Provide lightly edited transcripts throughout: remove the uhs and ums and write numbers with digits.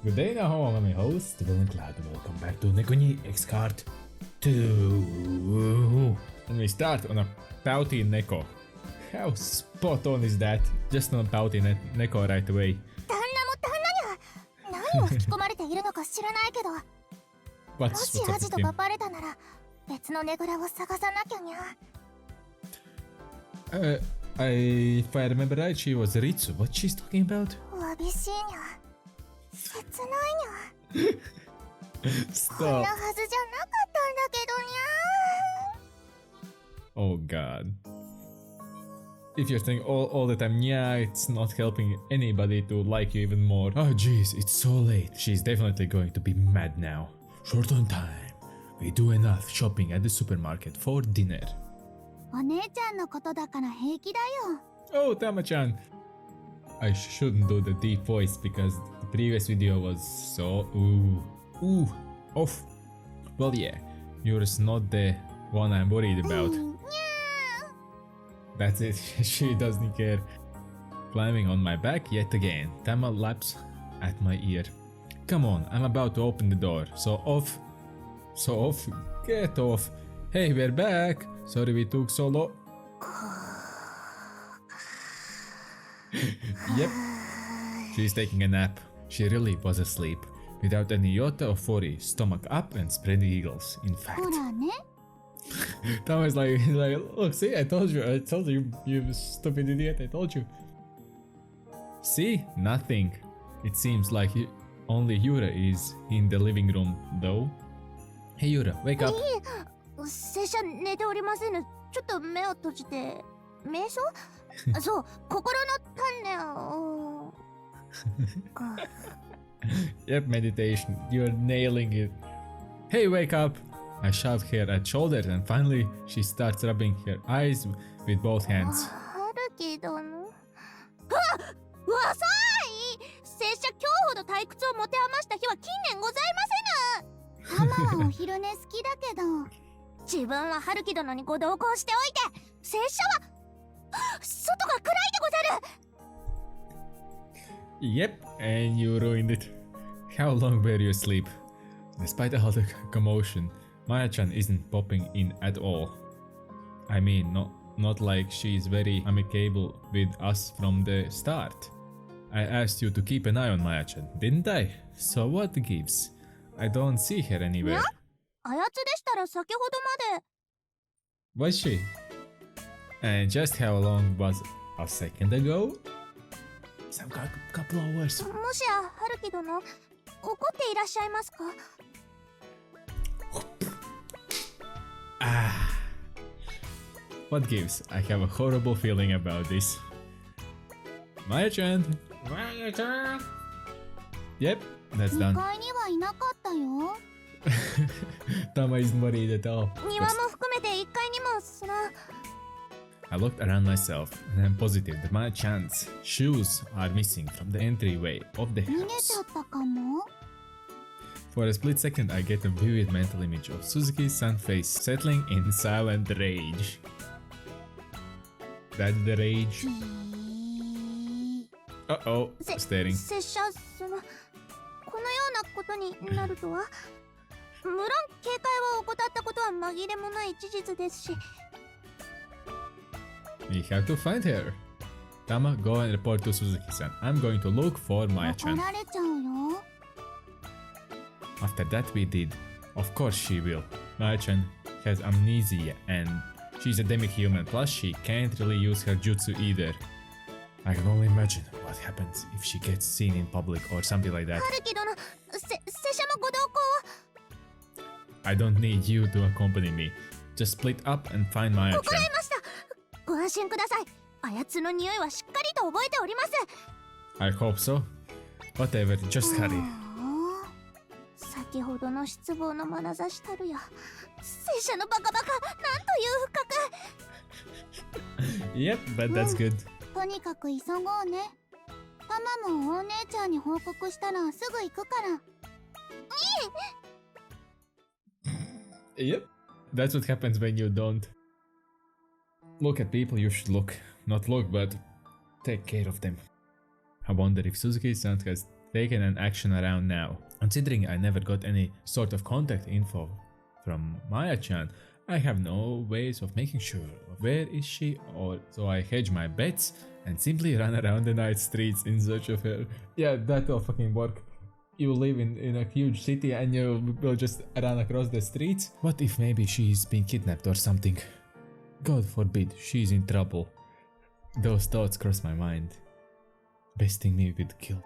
Good day now, I'm your host, VillainCloud, and welcome back to NEKO-NIN exHeart 2. And we start on a pouty Neko. How spot on is that? Just on a pouty Neko right away. 旦那も旦那には何を吹き込まれているのか知らないけど、もしアジトがバレたなら別のねぐらを探さなきゃにゃ。If I remember right, she was Ritsu. What she's talking about? わびしいにゃ。切ないにゃ。こんなはずじゃなかったんだけどにゃ。 Oh god. If you're saying all the time, yeah, it's not helping anybody to like you even more. Oh jeez, it's so late. She's definitely going to be mad now. Short on time. We do enough shopping at the supermarket for dinner. お姉ちゃんのことだから平気だOh,よ。Tama-chan. I shouldn't do the deep voice because the previous video was so off. Well, yeah, yours not the one I'm worried about. That's it. She doesn't care. Climbing on my back yet again. Tama laps at my ear. Come on, I'm about to open the door. So off. Get off. Hey, we're back. Sorry we took so long. Yep. She's taking a nap. She really was asleep. Without any iota of worry. Stomach up and spread eagles. In fact. ほらね。Thomas like, look, see, I told you, you stupid idiot, I told you. See, nothing. It seems like only Yura is in the living room, though. Hey Yura, wake up. 拙者寝ておりませぬ。ちょっと目を閉じて。瞑想？そう、心の種を。Yep, meditation. You're nailing it. Hey, wake up! I shove her at shoulders and finally she starts rubbing her eyes with both hands. あるけどの。あ！わさい！拙者今日ほど退屈を持て余した日は近年ございませぬ。タマはお昼寝好きだけど。自分は春樹殿にご同行しておいて、拙者は外が暗いでござる。 Yep, and you ruined it. How long were you asleep? Despite all the commotion, Maya-chan isn't popping in at all. I mean, not like she's very amicable with us from the start. I asked you to keep an eye on Maya-chan, didn't I? So what gives? I don't see her anywhere. あやつでしたら先ほどまで。 Was she? And just how long was a second ago? Some couple hours. もしや春樹殿、怒っていらっしゃいますか？ What gives? I have a horrible feeling about this. Maya-chan! Maya-chan! Yep, that's done. 2階にはいなかったよ。Tama isn't worried at all. 庭も含めて1階にもI looked around myself and I'm positive that Maya-chan's shoes are missing from the entryway of the 逃げちゃ house. ったかも。 For a split second I get a vivid mental image of Suzuki's sun face settling in silent rage. That's the rage. Uh-oh, staring. 拙者このようなことになるとは。無論警戒を怠ったことは紛れもない事実ですし。 We have to find her. Tama, go and report to Suzuki-san. I'm going to look for 怒 Maya-chan. られちゃうよ。 After that we did. Of course she will. Maya-chan has amnesia and she's a demi-human, plus she can't really use her jutsu either. I can only imagine what happens if she gets seen in public or something like that. 春樹殿、拙者もご同行を。 I don't need you to accompany me. Just split up and find 心 Maya-chan. 得ました。ご安心ください。あやつの匂いはしっかりと覚えております。 I hope so. Whatever, just hurry. 先ほどの失望の眼差したるや。拙者のバカバカ、なんという不覚。 Yep, but that's good. とにかく急ごうね。タマもお姉ちゃんに報告したらすぐ行くから。 Yep, that's what happens when you don't look at people you should look. Not look, but take care of them. I wonder if Suzuki-san has taken an action around now. Considering I never got any sort of contact info from Maya-chan, I have no ways of making sure where is she, or so I hedge my bets and simply run around the night streets in search of her. Yeah, that will fucking work. You live in a huge city and you will just run across the streets? What if maybe she's been kidnapped or something? God forbid she's in trouble. Those thoughts cross my mind. Best thing me could kill.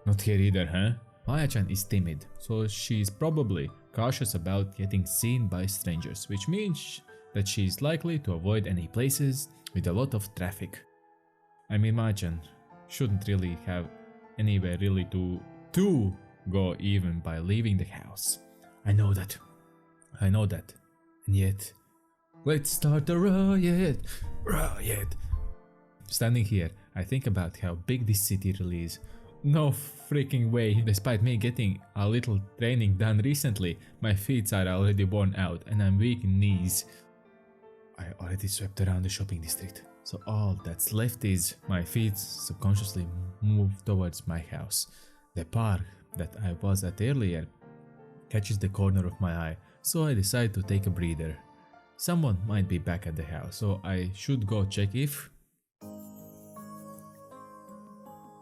Not here either, huh? Maya-chan is timid, so she's probably cautious about getting seen by strangers, which means that she's likely to avoid any places with a lot of traffic. I mean, Maya-chan shouldn't really have anywhere really to go even by leaving the house. I know that. And yet, let's start a riot. Standing here, I think about how big this city really is. No freaking way, despite me getting a little training done recently, my feet are already worn out and I'm weak in knees. I already swept around the shopping district, so all that's left is my feet subconsciously move towards my house. The park that I was at earlier catches the corner of my eye, so I decide to take a breather. Someone might be back at the house, so I should go check if...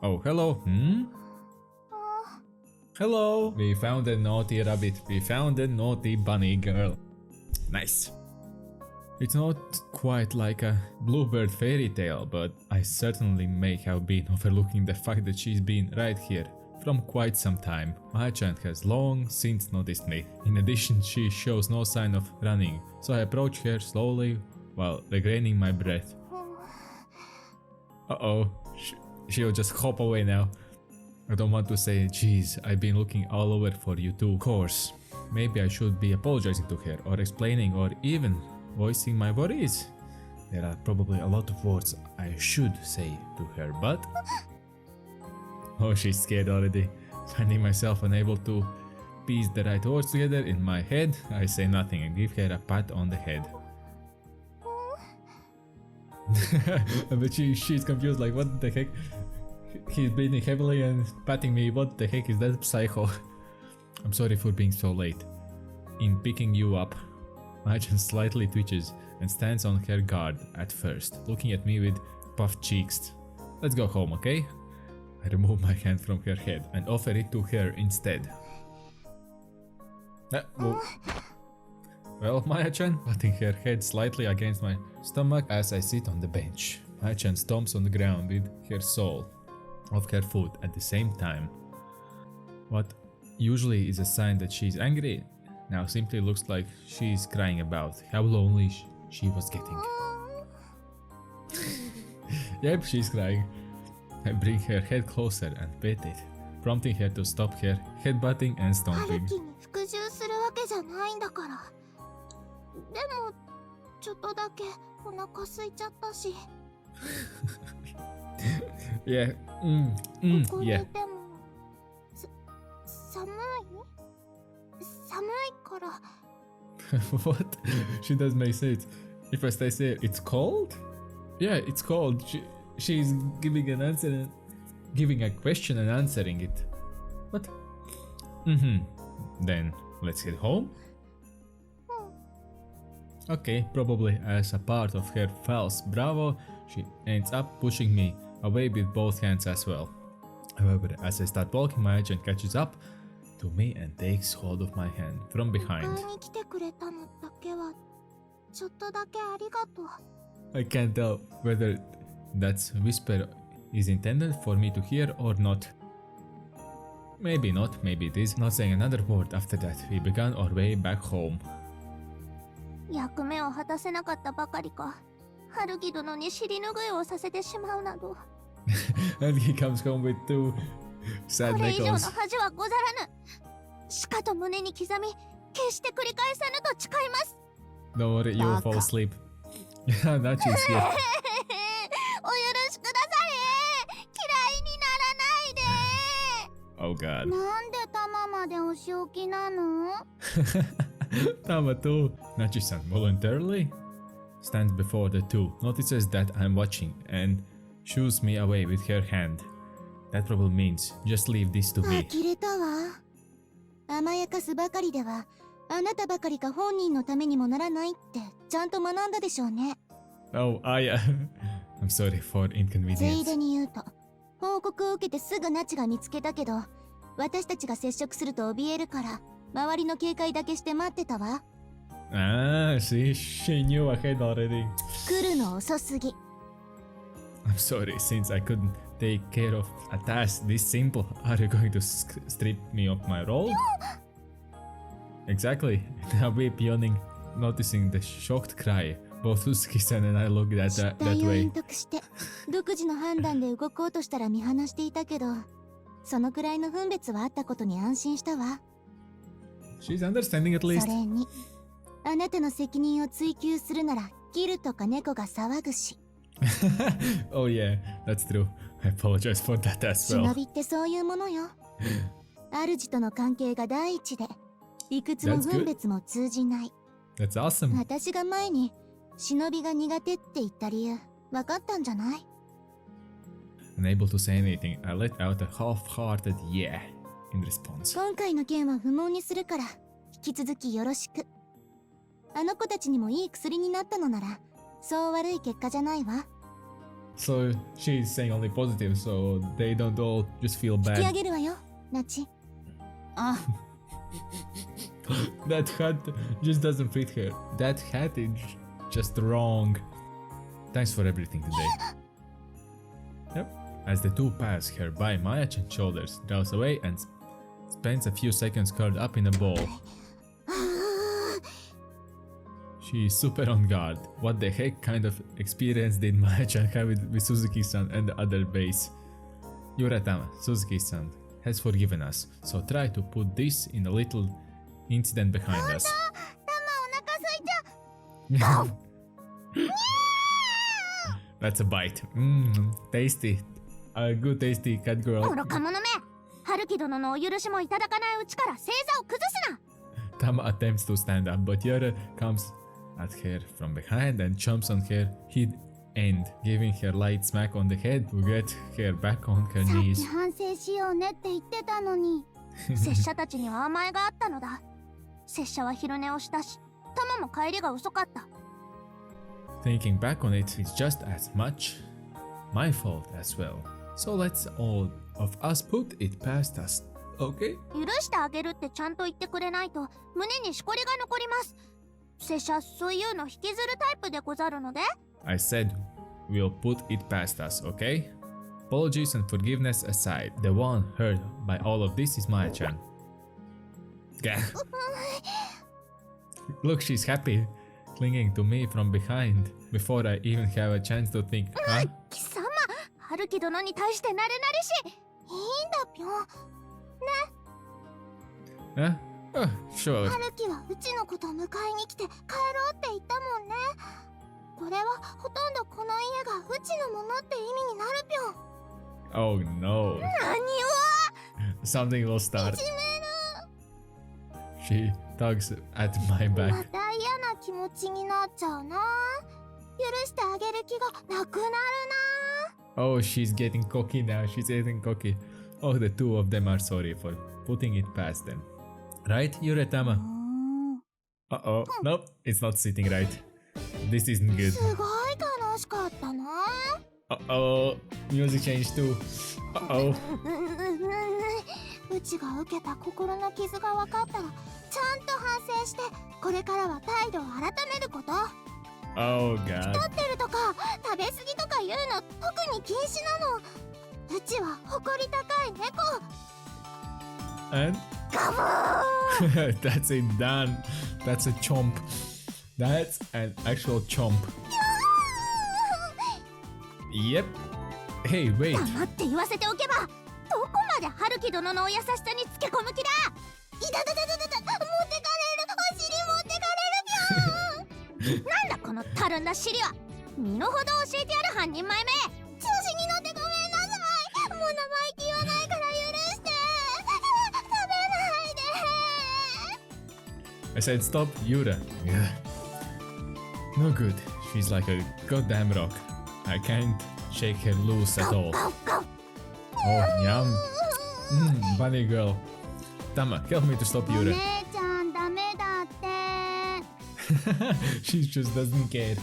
Oh, hello. Hello. We found a naughty rabbit. We found a naughty bunny girl. Nice. It's not quite like a bluebird fairy tale, but I certainly may have been overlooking the fact that she's been right here from quite some time. Maya-chan has long since noticed me. In addition, she shows no sign of running, so I approach her slowly while regaining my breath. Uh-oh. She'll just hop away now. I don't want to say, geez, I've been looking all over for you too. Of course, maybe I should be apologizing to her or explaining or even voicing my worries. There are probably a lot of words I should say to her, but... Oh, she's scared already. Finding myself unable to piece the right words together in my head, I say nothing and give her a pat on the head. But she's confused, like, what the heck? He's breathing heavily and patting me, what the heck is that psycho? I'm sorry for being so late. In picking you up, Maya-chan slightly twitches and stands on her guard at first, looking at me with puffed cheeks. Let's go home, okay? I remove my hand from her head and offer it to her instead. Well, Maya-chan, patting her head slightly against my stomach as I sit on the bench. Maya-chan stomps on the ground with her sole of her foot at the same time. What usually is a sign that she's angry, now simply looks like she's crying about how lonely she was getting. Yep, she's crying. I bring her head closer and pet it, prompting her to stop her headbutting and stomping. Yeah, yeah. What? She doesn't make sense. If I stay here, it's cold? Yeah, it's cold. She's giving an answer and giving a question and answering it. What? Then let's head home. Okay, probably as a part of her false bravo, she ends up pushing me away with both hands as well. However, as I start walking, Maya-chan catches up to me and takes hold of my hand from behind. I can't tell whether that whisper is intended for me to hear or not. Maybe not, maybe it is. Not saying another word after that, we began our way back home. 役目を果たせなかったばかりか、春樹殿に尻拭いをさせてしまうなど。And he comes home with two sad これ以上の nickels. 恥はござらぬ。しかと胸に刻み、決して繰り返さぬと誓います。Don't worry, you'll fall asleep. Yeah, not just yet. お許しくだされ。嫌いにならないで。Oh god. なんでタマまでお仕置きなの？ Tama too. Nachi-san voluntarily stands before the two, notices that I'm watching, and shoos me away with her hand. That probably means just leave this to me. 呆れたわ。甘やかすばかりではあなたばかりが本人のためにもならないってちゃんと学んだでしょうね。Oh, I'm sorry for つい inconvenience. でに言うと報告を受けてすぐナチが見つけたけど私たちが接触すると怯えるから周りの警戒だけして待ってたわ。 Ah, see, she knew ahead already. 来るの遅すぎ。 I'm sorry, since I couldn't take care of a task this simple, are you going to strip me of my role? Exactly. Now we're yawning, noticing the shocked cry. Both Suzuki-san and I looked at 失 that 態を way. 隠匿して独自の判断で動こうとしたら見放していたけどそのくらいの分別はあったことに安心したわ。 She's understanding at そ least. れにあなたの責任を追及するならギルとか猫が騒ぐし Oh yeah, that's true. I apologize for that as 忍 well. びってそういうものよ。主との関係が第一で理屈も That's good. 分別も通じない。 That's awesome. 私が前に忍びが苦手って言った理由分かったんじゃない？ Unable to say anything, I let out a half-hearted yeah in response. 今回の件は不問にするから引き続きよろしく。あの子たちにもいい薬になったのならそう悪い結果じゃないわ。 So she's saying only positive, so they don't all just feel 引き上 bad. げるわよ、ナチ。あ、That hat just doesn't fit her. That hat is just wrong. Thanks for everything today. Yep. As the two pass her by, Maya-chan's shoulders draws away and spends a few seconds curled up in a ball. She is super on guard. What the heck kind of experience did Maya-chan have with Suzuki-san and the other base? Yuratama, Suzuki-san, has forgiven us, so try to put this in a little incident behind us. タマお腹空いた。 That's a bite. Tasty. A good tasty cat girl. 愚か者め、春樹殿のお許しもいただかないうちから正座を崩すな。 Tama attempts to stand up, but Yura comes at her from behind and jumps on her head and giving her light smack on the head to get her back on her さっ knees. き反省しようねって言ってたのに。拙者たちには甘えがあったのだ。拙者は昼寝をしたし、タマも帰りが遅かった。 Thinking back on it, it's just as much my fault as well. So let's all of us put it past us, okay? 許してあげるってちゃんと言ってくれないと胸にしこりが残ります。拙者そういうの引きずるタイプでござるので。 I said we'll put it past us, okay? Apologies and forgiveness aside, the one hurt by all of this is Maya-chan. Gah. Look, she's happy, clinging to me from behind before I even have a chance to think, huh? 貴様、春樹殿に対してなれなれし。いいんだぴょん。 Huh? Oh, sure. 春樹はうちのことを迎えに来て帰ろうって言ったもんね。これはほとんどこの家がうちのものって意味になるぴょん。 Oh no. 何を Something will い start. じめ She tugs at my る。ま back. た嫌な気持ちになっちゃうな。許してあげる気がなくなる Oh, she's getting cocky now. She's getting cocky. Oh, the two of them are sorry for putting it past them. Right, Yuretama? な。 Uh-oh. Nope, it's not sitting right. This isn't good. すごい楽しかったな。 Uh-oh. Music change too. Uh-oh. うちが受けた心の傷が分かったらちゃんと反省してこれからは態度を改めること。 Oh, God. 太ってるとか食べ過ぎとか言うの特に禁止なの。うちは誇り高い猫。 And? ガブー That's it, done. That's a chomp. That's an actual chomp. Yep. Hey, wait. 黙って言わせておけばどこまで春樹殿のお優しさにつけ込む気だ。いたたたたたた、持ってかれる。お尻持ってかれるぴょん。なんだこのたるんだ尻は。身の程を教えてやる半人前目。調子に乗ってごめんなさい。もう生意気言わないから許して。食べないで。 I said stop, Yura. Yeah. No good. She's like a goddamn rock. I can't shake her loose at all. Go, go. Oh, yum. Bunny girl. Tama, help me to stop お Yura. 姉ちゃんダメだって She just doesn't care.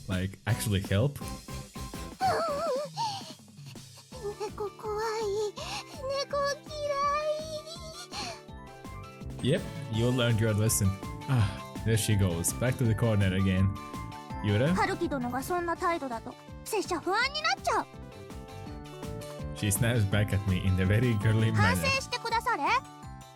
Like, actually help? 猫怖い猫嫌い Yep, you learned your lesson. Ah, there she goes. Back to the corner again. Yura? 春樹殿がそんな態度だと拙者不安になっちゃう She snaps back at me in a very girly 反 manner. 省してくだされ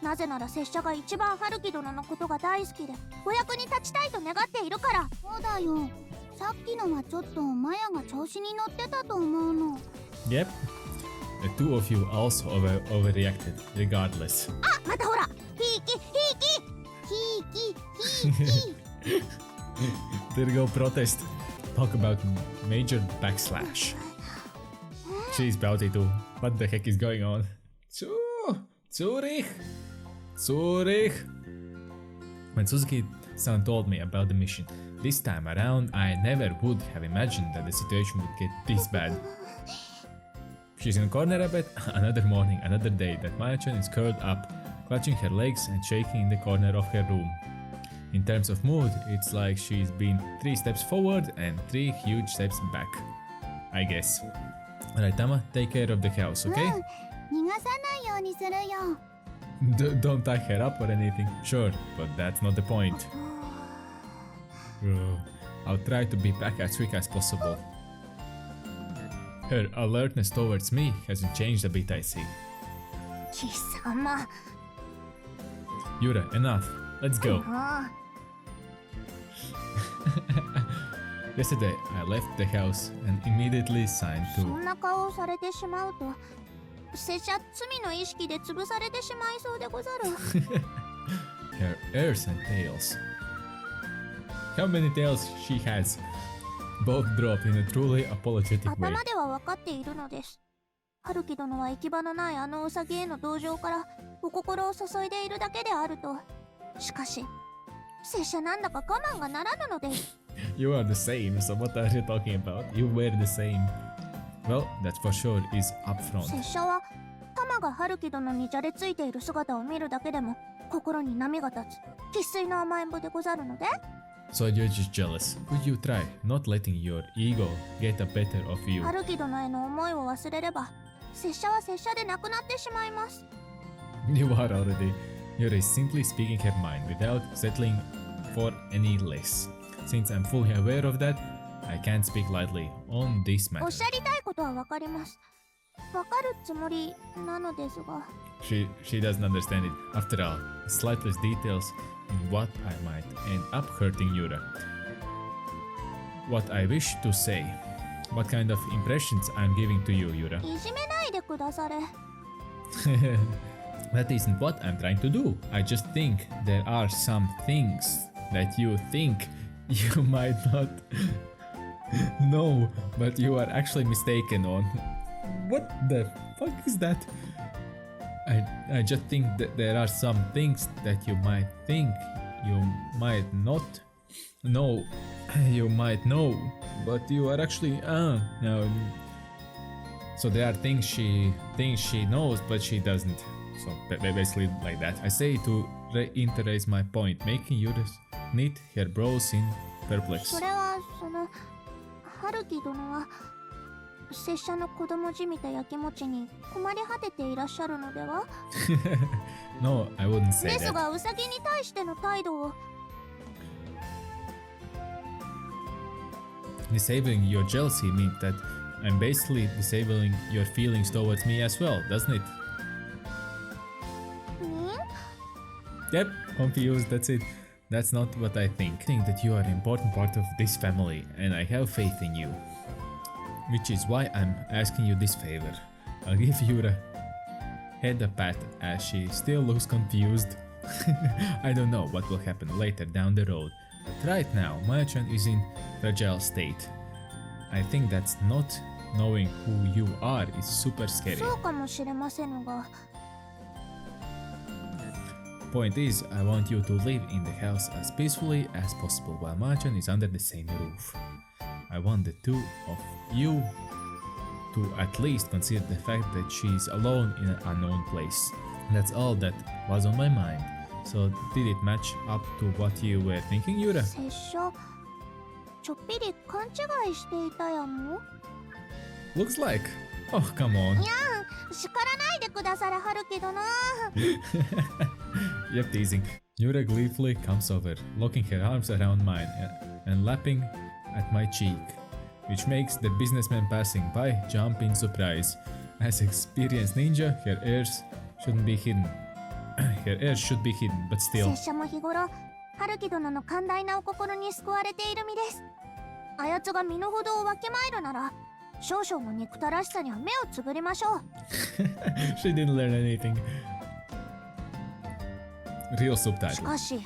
なぜなら拙者が一番春樹殿のことが大好きでお役に立ちたいと願っているからそうだよさっきのはちょっとマヤが調子に乗ってたと思うの Yep. The two of you also overreacted, regardless. あまたほらひいきThere you go, protest. Talk about major backslash. She's Bouty too. What the heck is going on? Zurich! When Suzuki-san told me about the mission, this time around I never would have imagined that the situation would get this bad. She's in a corner a bit. Another morning, another day that Maya-chan is curled up, clutching her legs and shaking in the corner of her room. In terms of mood, it's like she's been 3 steps forward and 3 huge steps back. I guess. Alright, Tama, take care of the house, okay? 逃がさないようにするよ Don't tie her up or anything. Sure, but that's not the point. I'll try to be back as quick as possible. Her alertness towards me hasn't changed a bit, I see. 貴様 Yura, enough. Let's go. Yesterday, I left the house and immediately signed そ to... んな顔をされてしまうと拙者罪の意識で潰されてしまいそうでござる her ears and tails. How many tails she has? Both dropped in a truly apologetic way. 頭では分かっているのです春樹殿は行き場のないあのウサギへの同情からお心を注いでいるだけであるとしかし拙者なんだか我慢がならぬのです You are the same, so what are you talking about? You were the same. Well, that for sure is upfront. 拙者はタマが春樹殿にじゃれついている姿を見るだけでも心に波が立つ生粋の甘えん坊でござるので So you're just jealous. Would you try not letting your ego get the better of you? 春樹殿への思いを忘れれば拙者は拙者でなくなってしまいます You are already. Yura is simply speaking her mind without settling for any less. Since I'm fully aware of that, I can't speak lightly on this お matter. っしゃりたいことは分かります分かるつもりなのですが She doesn't understand it. After all, the slightest details in what I might end up hurting Yura. What I wish to say. What kind of impressions I'm giving to you, Yura. いじめないでくだされ That isn't what I'm trying to do. I just think there are some things that you think you might not know, but you are actually mistaken on. What the fuck is that? I just think that there are some things that you might think you might not know. You might know, but you are actually no. So there are things she thinks she knows, but she doesn't. So basically like that. I say to reiterate my point, making you knit her brows in perplex. それはその春樹殿は拙者の子供じみたやきもちに困り果てていらっしゃるのでは No, I wouldn't say です that. がウサギに対しての態度を Disabling your jealousy means that I'm basically disabling your feelings towards me as well, doesn't it? ん Yep, confused, that's it. That's not what I think. I think that you are an important part of this family and I have faith in you. Which is why I'm asking you this favor. I'll give Yura head a pat as she still looks confused. I don't know what will happen later down the road, but right now Maya-chan is in fragile state. I think that's not knowing who you are is super scary. そうかもしれませんが Point is, I want you to live in the house as peacefully as possible while Maya-chan is under the same roof. I want the two of you to at least consider the fact that she's alone in an unknown place. That's all that was on my mind. So did it match up to what you were thinking, Yura? 拙者ちょっぴり勘違いしていたやも。 Looks like. Oh, come on. にゃん、叱らないでくださらはるけどな。You're teasing. Yura gleefully comes over, locking her arms around mine and lapping at my cheek, which makes the businessman passing by jump in surprise. As experienced ninja, her ears shouldn't be hidden. Her ears should be hidden, but still. 拙者も日頃、春樹殿の寛大なお心に救われている身です。あやつが身の程をわきまえるなら、少々の憎たらしさには目をつぶりましょう。She didn't learn anything. Real し subtitle. かし、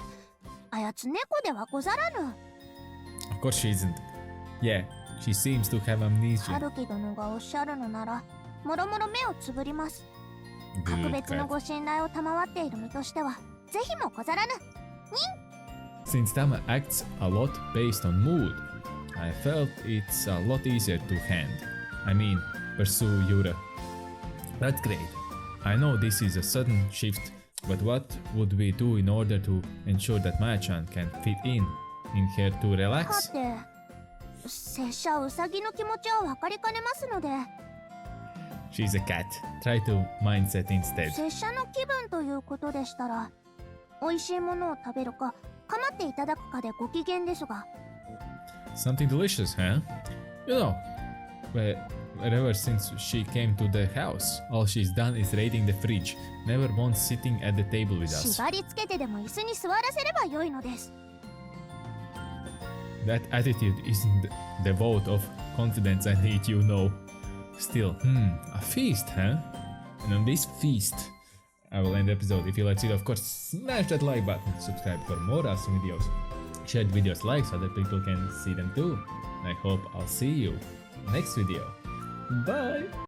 あやつ猫ではござらぬ。 Of course she isn't. Yeah, she seems to have amnesia. 春樹殿がおっしゃるのなら、もろもろ目をつぶります。格 Good 別の cat. ご信頼を賜っている身としては、ぜひもござらぬ。 Since Tama acts a lot based on mood, I felt it's a lot easier to pursue Yura. That's great. I know this is a sudden shift, but what would we do in order to ensure that Maya-chan can fit in here to は relax? て、拙者ウサギの気持ちは分かりかねますので、 She's a cat. Try to mindset instead. 拙者の気分ということでしたら、美味しいものを食べるか構っていただくかでご機嫌ですが。 Something delicious, huh? You know, wherever since she came to the house, all she's done is raiding the fridge, never once sitting at the table with us. 縛り付けてでも椅子に座らせればよいのです。 That attitude isn't the vote of confidence I need, you know. Still, a feast, huh? And on this feast, I will end the episode. If you liked it, of course, smash that like button, subscribe for more awesome videos, share the videos like so that people can see them too. I hope I'll see you next video. Bye!